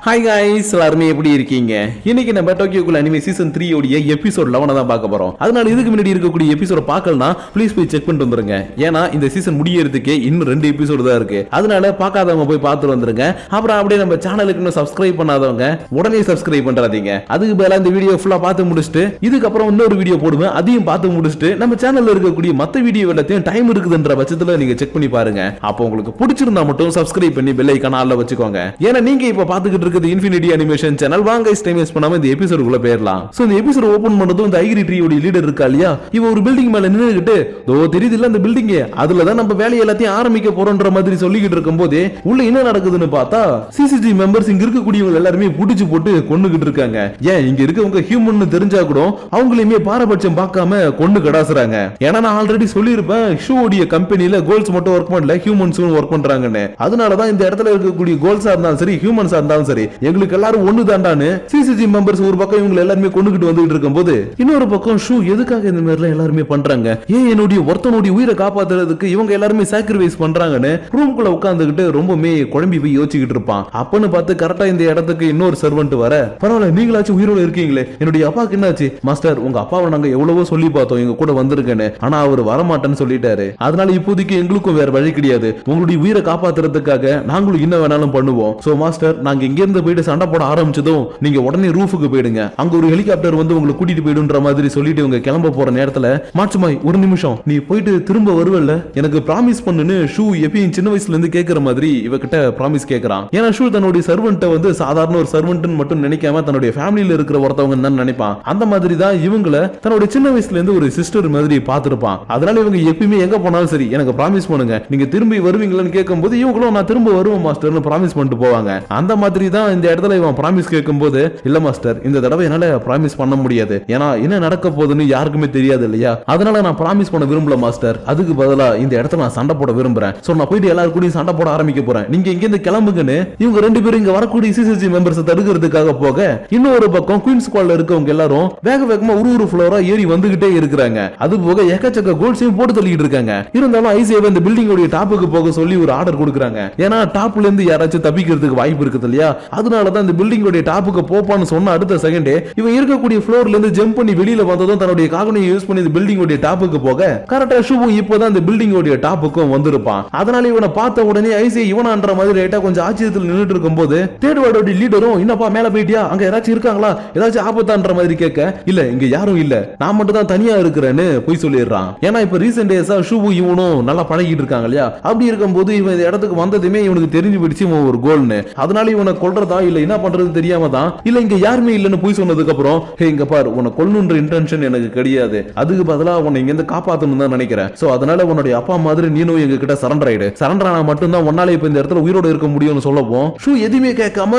Hi guys எல்லாரும் எப்படி இருக்கீங்க? இன்னைக்கு நம்ம டோக்கியோ கூல் அனிமே சீசன் 3 உடைய எபிசோட் 11 தான் பார்க்க போறோம். அதனால இதுக்கு முன்னாடி இருக்கக்கூடிய எபிசோட பார்க்கலனா ப்ளீஸ் போய் செக் பண்ணிட்டு வந்துருங்க. ஏனா இந்த சீசன் முடியறதுக்கு இன்னும் 2 எபிசோட் தான் இருக்கு. அதனால பார்க்காதவங்க போய் பார்த்துட்டு வந்துருங்க. அப்புறம் அப்படியே நம்ம சேனலுக்கு இன்னும் சப்ஸ்கிரைப் பண்ணாதவங்க உடனே சப்ஸ்கிரைப் பண்றாதீங்க. அதுக்கு பதிலா இந்த வீடியோ ஃபுல்லா பார்த்து முடிச்சிட்டு இதுக்கு அப்புறம் இன்னொரு வீடியோ போடுவேன். அதையும் பார்த்து முடிச்சிட்டு நம்ம சேனல்ல இருக்கக்கூடிய மத்த வீடியோ எல்லாத்தையும் டைம் இருக்குதுன்ற பட்சத்துல நீங்க செக் பண்ணி பாருங்க. அப்போ உங்களுக்கு பிடிச்சிருந்தா மட்டும் சப்ஸ்கிரைப் பண்ணி பெல் ஐகான் ஆல்ல வச்சுக்கோங்க. ஏனா நீங்க இப்ப பாத்துக்கிட்டு இன்ஃபினிட்டி அனிமேஷன் சேனல். வாங்க டைம் வேஸ்ட் பண்ணாம இந்த எபிசோடுக்குள்ள போயிரலாம். சோ இந்த எபிசோட் ஓபன் பண்ணதும் இந்த ஐகிரி ட்ரீயோட லீடர் இருக்கா இல்லையா, இவ ஒரு பில்டிங் மேல நின்னுகிட்டு தோ தெரியுது இல்ல அந்த பில்டிங், அதுல தான் நம்ம வேலைய எல்லாத்தையும் ஆரம்பிக்க போறோம்ன்ற மாதிரி சொல்லிக்கிட்டு இருக்கும்போது உள்ள என்ன நடக்குதுன்னு பார்த்தா சிசிஜி மெம்பர்ஸ் இங்க இருக்கக்கூடியவங்க எல்லாருமே புடிச்சு போட்டு கொன்னுகிட்டு இருக்காங்க. ஏன் இங்க இருக்கவங்க ஹியூமன் தெரிஞ்சா கூட அவங்களையுமே பாரபட்சம் பார்க்காம கொன்னு கடாசுறாங்க. ஏன்னா நான் ஆல்ரெடி சொல்லியிருப்பேன் ஷூடைய கம்பெனில கோல்ஸ் மட்டும் ஒர்க் பண்ணல ஹியூமன்ஸும் ஒர்க் பண்றாங்கன்னு. அதனாலதான் இந்த இடத்துல இருக்கக்கூடிய கோல்ஸா இருந்தாலும் சரி ஹியூமன்ஸா இருந்தாலும் சரி எங்களுக்கு எல்லாரும் ஒண்ணு தாண்டான்னு சிசிஜி மெம்பர்ஸ் ஒரு பக்கம் இவங்க எல்லாருமே கொண்டுகிட்டு வந்துட்டு இருக்கும்போது இன்னொரு பக்கம் ஷூ எதுக்காக இந்த மாதிரி எல்லாருமே பண்றாங்க, ஏன் என்னுடைய ஒருத்தனுடைய உயிரை காப்பாத்துறதுக்கு இவங்க எல்லாருமே சாக்ரிஃபைஸ் பண்றாங்கன்னு ரூம்குள்ள உட்கார்ந்துகிட்டு ரொம்பவே குழம்பி போய் யோசிச்சுக்கிட்டு இருப்பான். அப்பன்னு பார்த்து கரெக்டா இந்த இடத்துக்கு இன்னொரு சர்வெண்ட் வர, பரவாயில்ல நீங்களாச்சும் உயிரோட இருக்கீங்களே, என்னுடைய அப்பாக்கு என்னாச்சு மாஸ்டர், உங்க அப்பாவை நாங்க எவ்வளவோ சொல்லி பார்த்தோம் எங்க கூட வந்திருக்கேன்னு, ஆனா அவர் வரமாட்டேன்னு சொல்லிட்டாரு. அதனால இப்போதைக்கு எங்களுக்கும் வேற வழி கிடையாது, உங்களுடைய உயிரை காப்பாத்துறதுக்காக நாங்களும் என்ன வேணாலும் பண்ணுவோம். சோ மாஸ்டர் நாங்க இங்க இருந்து போயிட்டு சண்டை போட ஆரம்பிச்சதும் நீங்க உடனே ரூஃபுக்கு போயிடுங்க, அங்க ஒரு ஹெலிகாப்டர் வந்து உங்களை கூட்டிட்டு போயிடுன்ற மாதிரி சொல்லிட்டு இவங்க கிளம்ப போற நேரத்துல மாட்சுமாய் ஒரு நிமிஷம் நீ போயிட்டு திரும்ப வருவல்ல எனக்கு பிராமிஸ் பண்ணுன்னு ஷூ எப்பயும் சின்ன வயசுல இருந்து கேட்கிற மாதிரி இவகிட்ட பிராமிஸ் கேட்கறான். ஏன்னா ஷூ தன்னுடைய சர்வெண்ட்டை வந்து சாதாரண ஒரு சர்வெண்ட்னு மட்டும் நினைக்காம தன்னுடைய ஃபேமிலியில இருக்கிற ஒருத்தவங்க தான் நினைப்பான். அந்த மாதிரி தான் இவங்களை தன்னுடைய சின்ன வயசுல இருந்து ஒரு சிஸ்டர் மாதிரி பார்த்திருப்பான். அதனால இவங்க எப்பயுமே எங்க போனாலும் சரி எனக்கு பிராமிஸ் பண்ணுங்க நீங்க திரும்பி வருவீங்களான்னு கேட்கும்போது இவங்களும் நான் திரும்ப வருவேன் மாஸ்டர்னு பிராமிஸ் பண்ணிட்டு போவாங்க. அந்த மாதிரி தான் இந்த இடத்துல இவன் பிராமிஸ் கேட்கும்போது இல்ல மாஸ்டர் இந்த தடவை என்னால பிராமிஸ் பண்ண முடியாது, ஏன்னா என்ன நடக்க போகுதுன்னு யாருக்குமே தெரியாது இல்லையா, அதனால நான் பிராமிஸ் பண்ண விரும்பல மாஸ்டர், அதுக்கு பதிலா இந்த இடத்துல நான் சண்டை போட விரும்புறேன். சோ நான் போயிட்டு எல்லாரும் கூட சண்டை போட ஆரம்பிக்க போறேன், நீங்க இங்க இருந்து கிளம்புங்கன்னு இவங்க ரெண்டு பேரும் இங்க வரக்கூடிய சிசிசி மெம்பர்ஸ் தடுக்கிறதுக்காக போக இன்னொரு பக்கம் குயின்ஸ் ஸ்குவாட்ல இருக்கவங்க எல்லாரும் வேக வேகமா ஒரு ஃப்ளோரா ஏறி வந்துகிட்டே இருக்கிறாங்க. அது போக எக்கச்சக்க கோல்ஸையும் போட்டு தள்ளிட்டு இருக்காங்க. இருந்தாலும் ஐசிஏ இந்த பில்டிங் உடைய டாப்புக்கு போக சொல்லி ஒரு ஆர்டர் கொடுக்குறாங்க. ஏன்னா டாப்ல இருந்து யாராச்சும் தப்பிக்கிறதுக்கு வாய்ப்பு இருக்குது இல்லையா, அதனாலதான் இந்த பில்டிங் உடைய டாப்புக்கு போப்பான்னு சொன்ன அடுத்த செகண்டே இவன் இருக்கக்கூடிய ஃப்ளோர்ல இருந்து ஜம்ப் பண்ணி வெளியில வந்ததும் தன்னுடைய காகனியை யூஸ் பண்ணி இந்த பில்டிங் உடைய டாப்புக்கு போக கரெக்டா ஷூவும் இப்போதான் இந்த பில்டிங் உடைய டாப்புக்கும் வந்திருப்பான். அதனால இவனை பார்த்த உடனே ஐசிஏ இவனான்ற மாதிரி ரைட்டா கொஞ்சம் ஆச்சரியத்தில் நின்னுட்டு இருக்கும்போது தேர்ட் வார்டோட லீடரும் என்னப்பா மேல போயிட்டியா, அங்க யாராச்சும் இருக்காங்களா, ஏதாச்சும் ஆபத்தான்ற மாதிரி கேட்க இல்ல இங்க யாரும் இல்ல நான் மட்டும் தான் தனியா இருக்கிறேன்னு போய் சொல்லிடுறான். ஏன்னா இப்ப ரீசெண்ட் டேஸா ஷூவும் இவனும் நல்லா பழகிட்டு இருக்காங்க இல்லையா, அப்படி இருக்கும்போது இவன் இந்த இடத்துக்கு வந்ததுமே இவனுக்கு தெரிஞ்சு போயிடுச்சு இவன் ஒரு கோல்னு. அதனால இவனை கொல்றதா இல்ல என்ன பண்றது தெரியாம தான் இல்ல இங்க யாருமே இல்லன்னு போய் சொன்னதுக்கு அப்புறம் ஹே இங்க பார் உன்னை கொல்லணும்ன்ற இன்டென்ஷன் எனக்கு கிடையாது, அதுக்கு பதிலா உன்னை இங்க இருந்து காப்பாத்தணும் தான் நினைக்கிறேன். சோ அதனால உன்னுடைய அப்பா மாதிரி நீனும் எங்க கிட்ட சரண்டர் ஆயிடு, சரண்டர் ஆனா மட்டும் தான் உன்னால இப்ப இந்த இடத்துல உயிரோட இருக்க முடியும்னு சொல்லவும் ஷூ எதுவுமே கேட்காம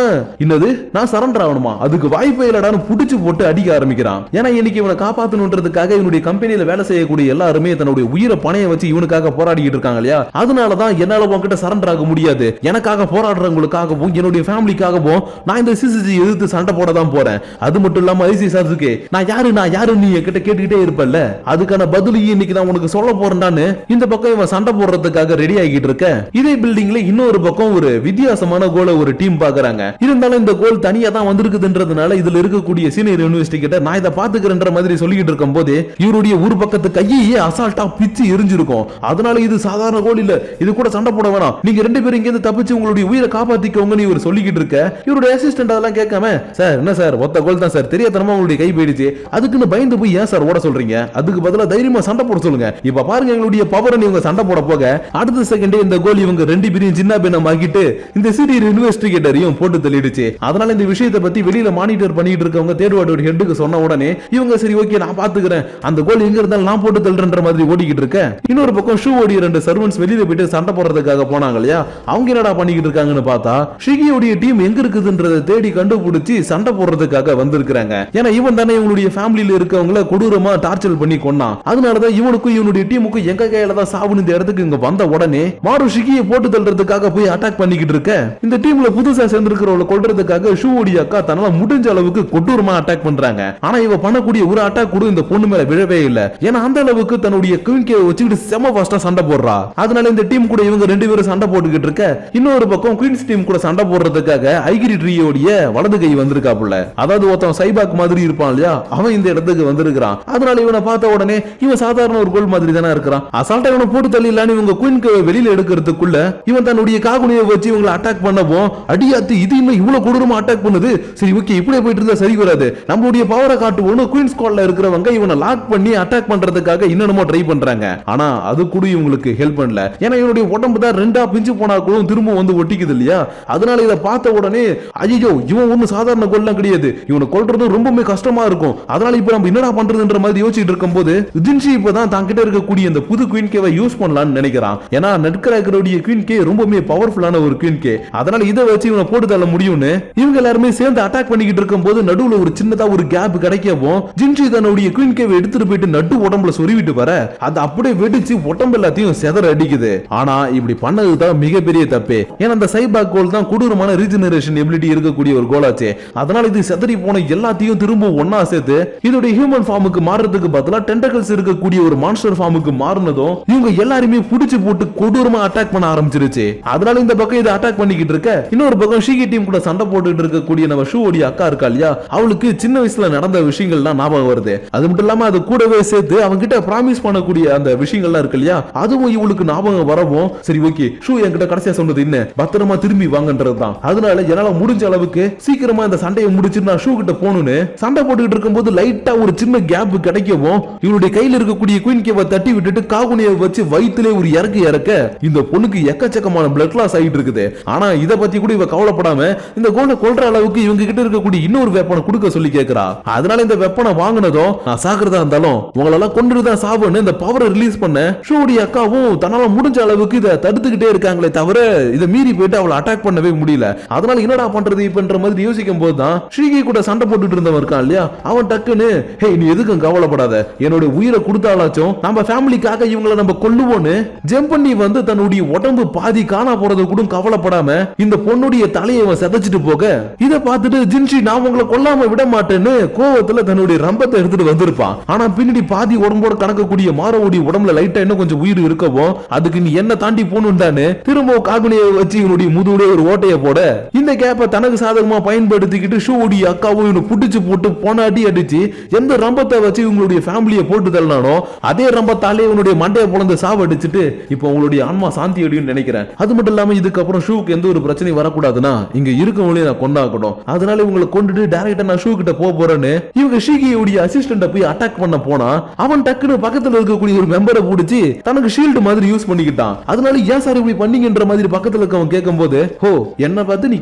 என்னது நான் சரண்டர் ஆகணுமா, அதுக்கு வாய்ப்பே இல்லடான்னு புடிச்சு போட்டு அடிக்க ஆரம்பிக்கிறான். ஏன்னா இன்னைக்கு இவனை காப்பாத்தணும்ன்றதுக்காக இவனுடைய கம்பெனியில வேலை செய்யக்கூடிய எல்லாருமே தன்னுடைய உயிரை பணைய வச்சு இவனுக்காக போராடிட்டு இருக்காங்க இல்லையா, அதனாலதான் என்னால உன்கிட்ட சரண்டர் ஆக முடியாது, எனக்காக போராடுறவங்களுக்காகவும் என்னுடைய ஃபேமிலிக்காகவும் நான் இந்த சிசிஜி எதிர்த்து சண்டை போட தான் போறேன். அது மட்டும் இல்லாம ஐசி சார்ஜுக்கு நான் யாரு நீ என்கிட்ட கேட்டுக்கிட்டே இருப்பல்ல, அதுக்கான பதில் இன்னைக்கு நான் உனக்கு சொல்ல போறேன்டான்னு இந்த பக்கம் இவன் சண்டை போடுறதுக்காக ரெடி ஆகிட்டு இருக்க. இதே பில்டிங்ல இன்னொரு பக்கம் ஒரு வித்தியாசமான கோலை ஒரு டீம் பாக்குறாங்க. இருந்தாலும் இந்த கோல் தனியா தான் வந்திருக்குதுன்றதுனால இதுல இருக்கக்கூடிய சீனியர் இன்வெஸ்டிகேட்டர் நான் இதை பாத்துக்கிறேன்ற மாதிரி சொல்லிக்கிட்டு இருக்கும் போது இவருடைய ஒரு பக்கத்து கையே அசால்ட்டா பிச்சு எரிஞ்சிருக்கும். அதனால இது சாதாரண கோல் இல்ல, இது கூட சண்டை போட வேணாம், நீங்க ரெண்டு பேரும் இங்க இருந்து தப்பிச்சு உங்களுடைய உயிரை காப்பாத்திக்கோங்கன்னு இவர் சொல்லிக்கிட்டு இருக்க. இவருடைய அசிஸ்டன்ட் அதெல்லாம் கேட்காம சார் என்ன சார் ஒத்த கோல் தான் சார் தெரியாதனமா உங்களுடைய கை போயிடுச்சு, அதுக்குன்னு பயந்து போய் ஏன் சார் ஓட சொல்றீங்க, அதுக்கு பதிலா தைரியமா சண்டை போட சொல்லுங்க, இப்ப பாருங்க எங்களுடைய பவரை இவங்க சண்டை போட போக அடுத்த செகண்டே இந்த கோல் இவங்க ரெண்டு பேரையும் சின்ன பின்னமாக்கிட்டு இந்த சீனியர் இன்வெஸ்டிகேட்டரையும் போட்டு தள்ளிடுச்சு. அதனால இந்த விஷயத்தை பத்தி வெளியில மானிட்டர் பண்ணிட்டு இருக்கவங்க தேர்ட் வார்டோட ஹெட்டுக்கு சொன்ன உடனே இவங்க சரி ஓகே நான் பாத்துக்கிறேன், அந்த கோல் எங்க இருந்தாலும் நான் போட்டு தள்ளுறன்ற மாதிரி ஓடிக்கிட்டு இருக்க. இன்னொரு பக்கம் ஷூ ஓடிய ரெண்டு சர்வன்ஸ் வெளியில போயிட்டு சண்டை போடுறதுக்காக போனாங்க இல்லையா, அவங்க என்னடா பண்ணிக்கிட்டு இருக்காங்கன்னு பார்த்தா ஷிகியோடைய டீம் எங்க இருக்குதுன்றதை தேடி கண்டுபிடிச்சு சண்டை போடுறதுக்காக வந்திருக்காங்க. ஏன்னா இவன் தானே இவனுடைய ஃபேமிலியில இருக்கவங்கள கொடூரமா டார்ச்சர் பண்ணி கொன்னான். அதனாலதான் இவனுக்கும் இவனுடைய டீமுக்கும் எங்க கையில தான் சாவுன்னு இந்த இடத்துக்கு இங்க வந்த உடனே மாரு ஷிகியை போட்டு தள்ளுறதுக்காக போய் அட்டாக் பண்ணிக்கிட்டு இருக்க. இந்த டீம்ல புதுசா சேர்ந்திருக்கிறவளை கொல்றதுக்காக ஷூவுடைய அக்கா தன்னால முடிஞ்ச அளவுக்கு கொடூரமா அட்டாக் பண்றாங்க. ஆனா இவ பண்ணக்கூடிய ஒரு அட்டாக் கூட இந்த பொண்ணு மேல விழவே இல்ல. ஏன்னா அந்த அளவுக்கு தன்னுடைய குயின்கே வச்சுக்கிட்டு செம ஃபாஸ்டா சண்டை போடுறா. அதனால இந்த டீம் கூட இவங்க ரெண்டு பேரும் சண்டை போட்டுக்கிட்டு இருக்க. இன்னொரு பக்கம் குயின்ஸ் டீம் கூட சண்டை போடுறதுக்காக ஐகிரி ட்ரீயோடைய வலது கை வந்திருக்காப்புல. அதாவது ஒருத்தன் சைபாக் மாதிரி இருப்பான் இல்லையா, அவன் இந்த இடத்துக்கு வந்திருக்கான். அதனால இவனை பார்த்த உடனே இவன் சாதாரண ஒரு கோல் மாதிரி தானே இருக்கிறான். அசால்ட்டா இவனை போட்டு தள்ளிடலான்னு இவங்க குயின்க்கு வெளியில எடுக்கிறதுக்குள்ள இவன் தன்னுடைய காகுனியை வச்சு இவங்களை அட்டாக் பண்ணவும், அடியாத்து இது இன்னும் இவ்வளவு கொடூரமா அட்டாக் பண்ணுது, சரி ஓகே இப்படியே போயிட்டு இருந்தா சரி வராது, நம்மளுடைய பவரை காட்டுவோம்னு குயின் ஸ்குவாட்ல இருக்கிறவங்க இவனை லாக் பண்ணி அட்டாக் பண்றதுக்காக இன்னமும் ட்ரை பண்றாங்க. ஆனா அது கூட இவங்களுக்கு ஹெல்ப் பண்ணல. ஏன்னா இவனுடைய உடம்பு தான் ரெண்டா பிஞ்சு போனா கூட திரும்ப வந்து ஒட்டிக்குது இல்லையா. அதனால இதை பார்த்த உடனே ஐயோ இவன் ஒன்னும் சாதாரண கொல்லாம் கிடையாது, இவனை கொல்றது ரொம்பவே கஷ்டமா இருக்கும், அதனால இப்ப நம்ம என்னடா பண்றதுன்ற மாதிரி யோசிச்சுட்டு இருக்கும்போது ஜின்ஷி இப்பதான் தான் கிட்ட இருக்கக்கூடிய இந்த புது குயின் கேவை யூஸ் பண்ணலாம்னு நினைக்கிறான். ஏன்னா நட்கராக்கருடைய குயின் கே ரொம்பவே பவர்ஃபுல்லான ஒரு குயின் கே, அதனால இதை வச்சு இவனை போட்டு தள்ள முடியும்னு இவங்க எல்லாருமே சேர்ந்து அட்டாக் பண்ணிக்கிட்டு இருக்கும்போது நடுவுல ஒரு சின்னதா ஒரு கேப் கிடைக்கவும் ஜின்ஷி தன்னுடைய குயின் கேவை எடுத்துட்டு போயிட்டு நடு உடம்புல சொருவிட்டு வர அது அப்படியே வெடிச்சு உடம்பு எல்லாத்தையும் செதற அடிக்குது. ஆனா இப்படி பண்ணதுதான் மிகப்பெரிய தப்பே. ஏன்னா அந்த சைபாக் கோல் தான் கொடூரமான ரீஜெனரேஷன் எபிலிட்டி இருக்கக்கூடிய ஒரு கோலாச்சே. அதனால இது செதறி போன எல்லாத்தையும் திரும்ப ஒன்னா சேர்த்து இதோட ஹியூமன் ஃபார்முக்கு மாறுறதுக்கு பதிலா டென்டக்கல்ஸ் இருக்கக்கூடிய ஒரு மான்ஸ்டர் ஃபார்முக்கு மாறினதும் இவங்க எல்லாருமே புடிச்சு போட்டு கொடூரமா அட்டாக் பண்ண ஆரம்பிச்சிருச்சு. அதனால இந்த பக்கம் இதை அட்டாக் பண்ணிக்கிட்டு இருக்க, இன்னொரு பக்கம் ஷீகி டீம் கூட சண்டை போட்டுட்டு இருக்கக்கூடிய நம்ம ஷூவோடைய அக்கா இருக்கா இல்லையா, அவளுக்கு சின்ன வயசுல நடந்த விஷயங்கள்லாம் ஞாபகம் வருது. அது மட்டும் இல்லாம அது கூடவே சேர்த்து அவங்க கிட்ட பிராமிஸ் பண்ணக்கூடிய அந்த விஷயங்கள்லாம் இருக்கு இல்லையா, அதுவும் இவளுக்கு ஞாபகம் வரவும் சரி ஓகே ஷூ என்கிட்ட கடைசியா சொன்னது என்ன, பத்திரமா திரும்பி வாங்கன்றதுதான். அதனால என்னால முடிஞ்ச அளவுக்கு சீக்கிரமா இந்த சண்டையை முடிச்சு நான் ஷூ கிட்ட போகணும்னு சண்டை போட்டுக்கிட்டு இருக்கும்போது லைட்டா ஒரு சின்ன கேப் கிடைக்கவும் இவனுடைய கையில இருக்கக்கூடிய குயின் கேவை தட்டி விட்டுட்டு காகுனியை வச்சு வயிற்றுல ஒரு இறக்க இந்த பொண்ணுக்கு எக்கச்சக்கமான பிளட் லாஸ் ஆகிட்டு இருக்குது. ஆனா இத பத்தி கூட இவ கவலைப்படாம இந்த கோலை கொல்ற அளவுக்கு இவங்க கிட்ட இருக்கக்கூடிய இன்னொரு வெப்பனை கொடுக்க சொல்லி கேட்கிறா. அதனால இந்த வெப்பனை வாங்கினதும் நான் சாகிறதா இருந்தாலும் உங்களெல்லாம் கொண்டுதான் சாவுன்னு இந்த பவரை ரிலீஸ் பண்ண ஷூடைய அக்காவும் தன்னால முடிஞ்ச அளவுக்கு இதை தடுத்துக்கிட்டே இருக்காங்களே தவிர இதை மீறி போயிட்டு அவளை அட்டாக் பண்ணவே முடியல. அதனால என்னடா பண்றது இப்பன்ற மாதிரி யோசிக்கும் போதுதான் ஸ்ரீகி கூட சண்டை போட்டுட்டு இருந்தவன் இருக்கான் இல்லையா, அவன் டக்குன்னு ஹே நீ எதுக்கும் கவலைப்படாத, என்னோட உயிரை கொடுத்தாலாச்சும் நம்ம ஃபேமிலிக்காக இவங்களை நம்ம கொல்லுவோன்னு ஜம்ப் பண்ணி வந்து தன்னுடைய உடம்பு பாதி காணா போறது கூட கவலைப்படாம இந்த பொண்ணுடைய தலையை செதைச்சிட்டு போக இதை பார்த்துட்டு ஜின்ஷி நான் உங்களை கொல்லாம விட மாட்டேன்னு கோவத்துல தன்னுடைய ரம்பத்தை எடுத்துட்டு வந்திருப்பான். ஆனா பின்னாடி பாதி உடம்போட கணக்கக்கூடிய மாறவுடைய உடம்புல லைட்டா இன்னும் கொஞ்சம் உயிர் இருக்கவும் அதுக்கு நீ என்ன தாண்டி போகணும்டான்னு திரும்ப காகுனியை வச்சு இவனுடைய முதுகுடைய ஒரு ஓட்டையை போட இந்த கேப்பை தனக்கு சாதகமா பயன்படுத்திக்கிட்டு ஷூவுடைய அக்காவும் இவனு புடிச்சு போட்டு போனாட்டி அடிச்சு எந்த ரம்பத்தை வச்சு இவங்களுடைய ஃபேமிலியை போட்டு தள்ளனானோ அதே ரம்பத்தாலே இவனுடைய மண்டையை பொழந்து சாவடிச்சுட்டு இப்போ உங்களுடைய ஆன்மா சாந்தி அடையும் நினைக்கிறேன். அது மட்டும் இல்லாம இதுக்கப்புறம் ஷூக்கு எந்த ஒரு பிரச்சனையும் வரக்கூடாதுன்னா இங்க இருக்கவங்களே நான் கொண்டாக்கணும், அதனால இவங்களை கொண்டுட்டு டைரக்டா நான் ஷூ கிட்ட போறேன்னு இவங்க ஷீகியோடைய அசிஸ்டன்ட போய் அட்டாக் பண்ண போனா அவன் டக்குன்னு பக்கத்துல இருக்கக்கூடிய ஒரு மெம்பரை பிடிச்சி தனக்கு ஷீல்டு மாதிரி யூஸ் பண்ணிக்கிட்டான். அதனால ஏன் சார் இப்படி பண்ணீங்கன்ற மாதிரி பக்கத்துல இருக்கவன் கேட்கும் போது ஹோ என்ன பார்த்து நீ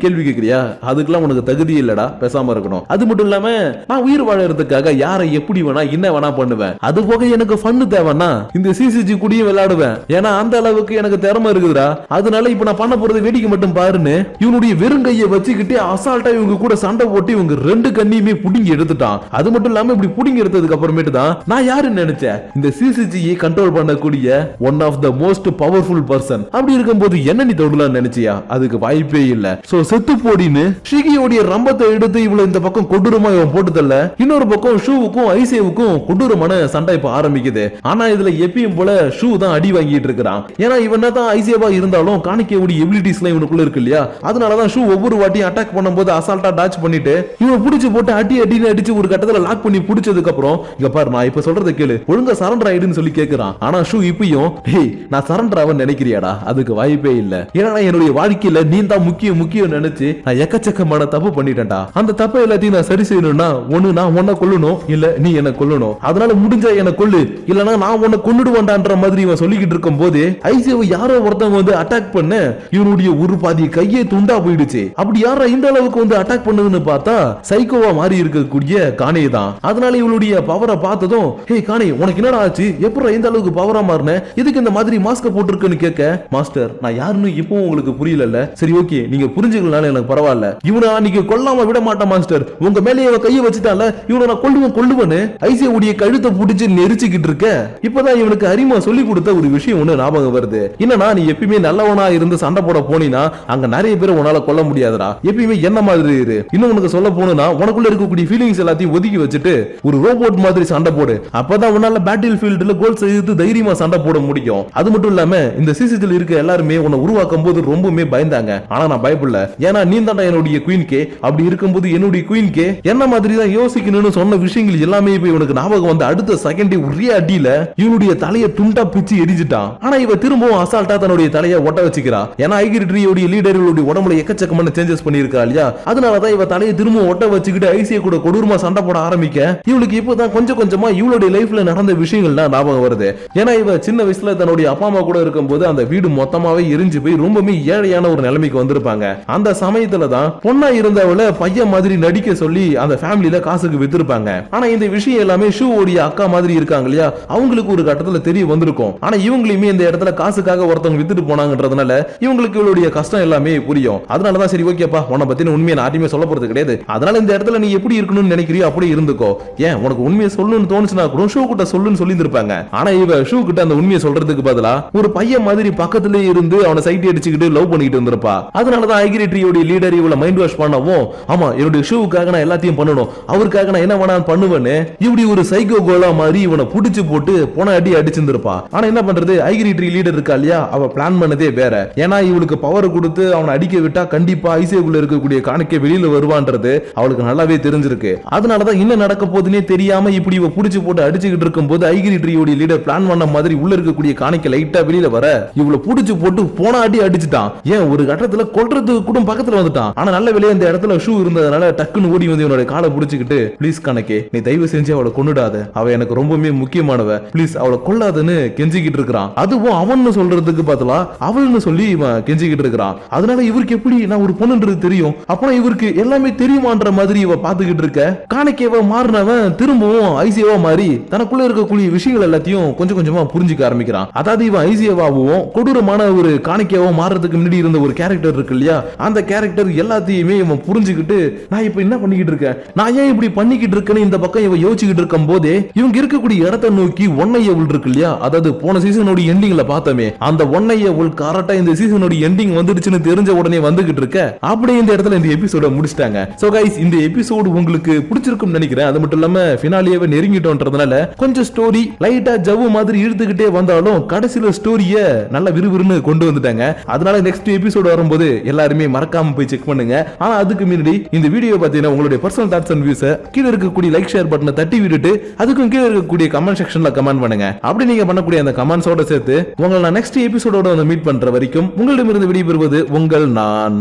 கேள்வி கேட்கிறியா, அதுக்கெல்லாம் உனக்கு தகுதி இல்லடா, பேசாம இருக்கணும். அது மட்டும் இல்லாம நான் உயிர் வாழறதுக்காக யாரை எப்படி வேணா என்ன வேணா பண்ணுவேன், அது போக எனக்கு ஃபன்னு தேவைன்னா இந்த சிசிஜி கூடயும் விளையாடுவேன், ஏன்னா அந்த அளவுக்கு எனக்கு திறமை இருக்குதுடா, அதனால இப்ப நான் பண்ண போறது வேடிக்கை மட்டும் பாருன்னு இவனுடைய வெறும் கையை வச்சுக்கிட்டு அசால்ட்டா இவங்க கூட சண்டை போட்டு இவங்க ரெண்டு கண்ணியுமே புடிங்கி எடுத்துட்டான். அது மட்டும் இல்லாம இப்படி புடிங்கி எடுத்ததுக்கு அப்புறமேட்டு தான் நான் யாருன்னு நினைச்சேன் இந்த சிசிஜியை கண்ட்ரோல் பண்ணக்கூடிய one of the most powerful person. அப்படி இருக்கும்போது என்ன நீ தொடலாம் நினைச்சியா, அதுக்கு வாய்ப்பே இல்ல. சோ செத்து போடின்னு ஷிகியோடைய ரம்பத்தை எடுத்து இவ்வளவு இந்த பக்கம் கொடூரமா இவன் போட்டு தள்ள, இன்னொரு பக்கம் ஷூவுக்கும் ஐசேவுக்கும் கொடூரமான சண்டை இப்ப ஆரம்பிக்குது. ஆனா இதுல எப்பயும் போல ஷூ தான் அடி வாங்கிட்டு இருக்கிறான். ஏன்னா இவன் தான் ஐசேவா இருந்தாலும் காணிக்கையோட எபிலிட்டிஸ்லாம் இவனுக்குள்ள இருக்கு இல்லையா, அதனாலதான் ஷூ ஒவ்வொரு வாட்டியும் அட்டாக் பண்ணும்போது அசால்ட்டா டாச் பண்ணிட்டு இவன் புடிச்சு போட்டு அடின்னு அடிச்சு ஒரு கட்டத்துல லாக் பண்ணி புடிச்சதுக்கு அப்புறம் இங்க பாரு நான் இப்ப சொல்றதை கேளு, ஒழுங்கா சரண்டர் ஆயிடுன்னு சொல்லி கேக்குறான். ஆனா ஷூ இப்பயும் டேய் நான் சரண்டர் ஆவன்னு நினைக்கிறியாடா, அதுக்கு வாய்ப்பே இல்ல, ஏன்னா என்னுடைய வாழ்க்கையில நீ தான் முக்கியம் நினைச்சு நான் எக்கச்சக்கமான தப்பு பண்ணிட்டேன்டா, அந்த தப்பை எல்லாத்தையும் நான் சரி செய்யணும்னா ஒண்ணு நான் உன்னை கொல்லணும் இல்ல நீ என்ன கொல்லணும், அதனால முடிஞ்சா என்ன கொல்லு இல்லனா நான் உன்னை கொன்னுடுவேன்டான்ற மாதிரி இவன் சொல்லிக்கிட்டு இருக்கும் போது ஐசியை யாரோ ஒருத்தவங்க வந்து அட்டாக் பண்ண இவனுடைய ஒரு பாதி கையே துண்டா போயிடுச்சு. அப்படி யாரா இந்த அளவுக்கு வந்து அட்டாக் பண்ணதுன்னு பார்த்தா சைக்கோவா மாறி இருக்கக்கூடிய கானே தான். அதனால இவளுடைய பவரை பார்த்ததும் ஹே கானே உனக்கு என்னடா ஆச்சு, எப்படி இந்த அளவுக்கு பவரா மாறின, எதுக்கு இந்த மாதிரி மாஸ்க போட்டுருக்குன்னு கேட்க மாஸ்டர் நான் யாருன்னு இப்பவும் உங்களுக்கு புரியல, சரி ஓகே நீங்க புரிஞ்சுக்கலனால எனக்கு பரவாயில்ல, இவனை நீங்க கொல்லாம விட மாட்டான் மாஸ்டர், உங்க மேலே இவன் கையை வச்சுட்டால இவனை நான் கொல்லுவேன்னு ஐசியோடைய கழுத்தை பிடிச்சு நெரிச்சுக்கிட்டு இருக்க. இப்பதான் இவனுக்கு அரிமா சொல்லி கொடுத்த ஒரு விஷயம் ஒண்ணு ஞாபகம் வருது. என்னன்னா நீ எப்பயுமே நல்லவனா இருந்து சண்டை போட போனீனா அங்க நிறைய பேர் உன்னால கொல்ல முடியாதுடா, எப்பயுமே என்ன மாதிரி இரு, இன்னும் உனக்கு சொல்ல போனா உனக்குள்ள இருக்கக்கூடிய ஃபீலிங்ஸ் எல்லாத்தையும் ஒதுக்கி வச்சுட்டு ஒரு ரோபோட் மாதிரி சண்டை போடு, அப்பதான் உன்னால பேட்டில் ஃபீல்ட்ல கோல் செய்து தைரியமா சண்டை போட முடியும். அது மட்டும் இல்லாம இந்த சிசிஜில இருக்க எல்லாருமே உன்னை உருவாக்கும் போது ரொம்பவே பயந்தாங்க, ஆனா நான் பயப்படல, ஏன்னா நீ தான்டா என்னுடைய குயின் கே, அப்படி இருக்கும்போது என்னுடைய குயின் கே என்ன மாதிரி தான் யோசிக்கணும்னு சொன்ன விஷயங்கள் எல்லாமே இப்ப இவனுக்கு ஞாபகம் வந்து அடுத்த செகண்ட் ஒரே அடியில இவனுடைய தலையை துண்டா பிச்சு எரிஞ்சிட்டான். ஆனா இவ திரும்பவும் அசால்ட்டா தன்னுடைய தலையை ஒட்ட வச்சுக்கிறா. ஏன்னா ஐகிரி ட்ரீயோட லீடர்களுடைய உடம்புல எக்கச்சக்கமான சேஞ்சஸ் பண்ணிருக்கா இல்லையா, அதனாலதான் இவ தலையை திரும்பவும் ஒட்ட வச்சுக்கிட்டு ஐசியை கூட கொடூரமா சண்டை போட ஆரம்பிக்க இவளுக்கு இப்பதான் கொஞ்சம் கொஞ்சமா இவளுடைய லைஃப்ல நடந்த விஷயங்கள்லாம் ஞாபகம் வருது. ஏன்னா இவ சின்ன வயசுல தன்னுடைய அப்பா அம்மா கூட இருக்கும்போது அந்த வீடு மொத்தமாவே எரிஞ்சு போய் ரொம்பவே ஏழையான ஒரு நிலைமைக்கு வந்திருப்பாங்க. அந்த சமயத்துல தான் பொண்ணா இருந்தவளை பையன் மாதிரி நடிக்க சொல்லி அந்த ஃபேமிலியில காசுக்கு வித்திருப்பாங்க. ஆனா இந்த விஷயம் எல்லாமே ஷூவோடைய அக்கா மாதிரி இருக்காங்க இல்லையா, அவங்களுக்கு ஒரு கட்டத்துல தெரிய வந்திருக்கும். ஆனா இவங்களையுமே இந்த இடத்துல காசுக்காக ஒருத்தவங்க வித்துட்டு போனாங்கன்றதுனால இவங்களுக்கு இவளுடைய கஷ்டம் எல்லாமே புரியும். அதனாலதான் சரி ஓகேப்பா, உன்னை பத்தின உண்மையை நான் யாருமே சொல்ல போறது கிடையாது, அதனால இந்த இடத்துல நீ எப்படி இருக்கணும்னு நினைக்கிறியோ அப்படி இருந்துக்கோ, ஏன் உனக்கு உண்மையை சொல்லணும்னு தோணுச்சுன்னா கூட ஷூ கிட்ட சொல்லுன்னு சொல்லி இருப்பாங்க. ஆனா இவ ஷூ கிட்ட அந்த உண்மையை சொல்றதுக்கு பதிலா ஒரு பையன் மாதிரி பக்கத்துல இருந்து அவனை சைட் அடிச்சுக்கிட்டு லவ் பண்ணிட்டு இருந்திருப்பா. அதனாலதான் ஐகிரி ட்ரீயோட லீடர் இவளை மைண்ட் வாஷ் பண்ணவும், ஆமா என்னுடைய ஷூவுக்காக நான் எல்லாத்தையும் பண்ணணும், அவருக்காக நான் என்ன வேணா பண்ணுவேன்னு இப்படி ஒரு சைக்கோ கோலா மாதிரி இவனை புடிச்சு போட்டு போன அடி அடிச்சிருந்திருப்பா. ஆனா என்ன பண்றது, ஐகிரி ட்ரீ லீடர் இருக்கா இல்லையா, அவ பிளான் பண்ணதே வேற. ஏன்னா இவளுக்கு பவர் கொடுத்து அவனை அடிக்க விட்டா கண்டிப்பா ஐசியூக்குள்ள இருக்கக்கூடிய காணிக்கை வெளியில வருவான்றது அவளுக்கு நல்லாவே தெரிஞ்சிருக்கு. அதனாலதான் என்ன நடக்க போதுன்னே தெரியாம இப்படி இவ புடிச்சு போட்டு அடிச்சுக்கிட்டு இருக்கும் போது ஐகிரி ட்ரீயோட லீடர் பிளான் பண்ண மாதிரி உள்ள இருக்கக்கூடிய காணிக்கை லைட்டா வெளியில வர இவளை புடிச்சு போட்டு போன அடி அடிச்சுட்டான். ஏன் ஒரு கட்டத்துல கொல்றதுக்கு கூட பக்கத்துல வந்துட்டான். ஆனா நல்ல வேலையா இந்த இடத்துல ஷூ இருந்ததுனால டக்குன்னு ஓடி வந்து இவனோட காலை புடிச்சுக்கிட்டு, ப்ளீஸ் கணக்கே நீ தயவு செஞ்சு அவளை கொன்னுடாத, அவ எனக்கு ரொம்பவே முக்கியமானவ, ப்ளீஸ் அவளை கொல்லாதுன்னு கெஞ்சிக்கிட்டு இருக்கிறான். அதுவும் அவன்னு சொல்றதுக்கு பதிலா அவள்னு சொல்லி இவன் கெஞ்சிக்கிட்டு இருக்கிறான். அதனால இவருக்கு எப்படி நான் ஒரு பொண்ணுன்றது தெரியும், அப்புறம் இவருக்கு எல்லாமே தெரியுமான்ற மாதிரி இவ பாத்துக்கிட்டு இருக்க காணிக்கைவ மாறினவன் திரும்பவும் ஐசியவா மாறி தனக்குள்ள இருக்கக்கூடிய விஷயங்கள் எல்லாத்தையும் கொஞ்சம் கொஞ்சமா புரிஞ்சுக்க ஆரம்பிக்கிறான். அதாவது இவன் ஐசியவாவும் கொடூரமான ஒரு காணிக்கையாவும் மாறதுக்கு முன்னாடி இருந்த ஒரு கேரக்டர் இருக்கு இல்லையா, அந்த கேரக்டர் எல்லாத்தையுமே இவன் புரிஞ்சுக்கிட்டு நான் இப்ப என்ன பண்ணிக்கிட்டு இருக்கேன், நான் ஏன் இப்படி பண்ணிக்கிட்டு இருக்கேன்னு இந்த பக்கம் இவன் யோசிச்சுக்கிட்டு இருக்கும் போதே இவங்க இருக்கக்கூடிய இடத்தை நோக்கி ஒன்னையவுள் இருக்கு இல்லையா, அதாவது போன சீசனோட எண்டிங்ல பார்த்தமே அந்த ஒன்னையவுள் கரெக்டா இந்த சீசனோட எண்டிங் வந்துடுச்சுன்னு தெரிஞ்ச உடனே வந்துகிட்டு இருக்க. அப்படியே இந்த இடத்துல இந்த எபிசோட முடிச்சிட்டாங்க. சோ கைஸ் இந்த எபிசோடு உங்களுக்கு பிடிச்சிருக்கும் நினைக்கிறேன். அது மட்டும் இல்லாம ஃபினாலியாவை நெருங்கிட்டோன்றதுனால கொஞ்சம் ஸ்டோரி லைட்டா ஜவ்வு மாதிரி இழுத்துக்கிட்டே வந்தாலும் கடைசியில ஸ்டோரிய நல்ல விறுவிறுன்னு கொண்டு வந்துட்டாங்க. அதனால நெக்ஸ்ட் எபிசோடு வரும்போது எல்லாருமே மறக்காம போய் செக் பண்ணுங்க. ஆனா அதுக்கு முன்னாடி இந்த வீடியோ பார்த்தீங்கன்னா உங்களுடைய பர்சனல் தாட்ஸ் அண்ட் வியூஸ் கீழே இருக்கக்கூடிய லைக் ஷேர் பட்டனை தட்டி விட்டுட்டு அதுக்கும் கீழே இருக்கக்கூடிய கமெண்ட் செக்ஷன்ல கமெண்ட் பண்ணுங்க. அப்படி நீங்க பண்ணக்கூடிய அந்த கமெண்ட்ஸோட சேர்த்து உங்களை நான் நெக்ஸ்ட் எபிசோடோட மீட் பண்ற வரைக்கும் உங்களிடமிருந்து விடைபெறுவது உங்கள் நான்.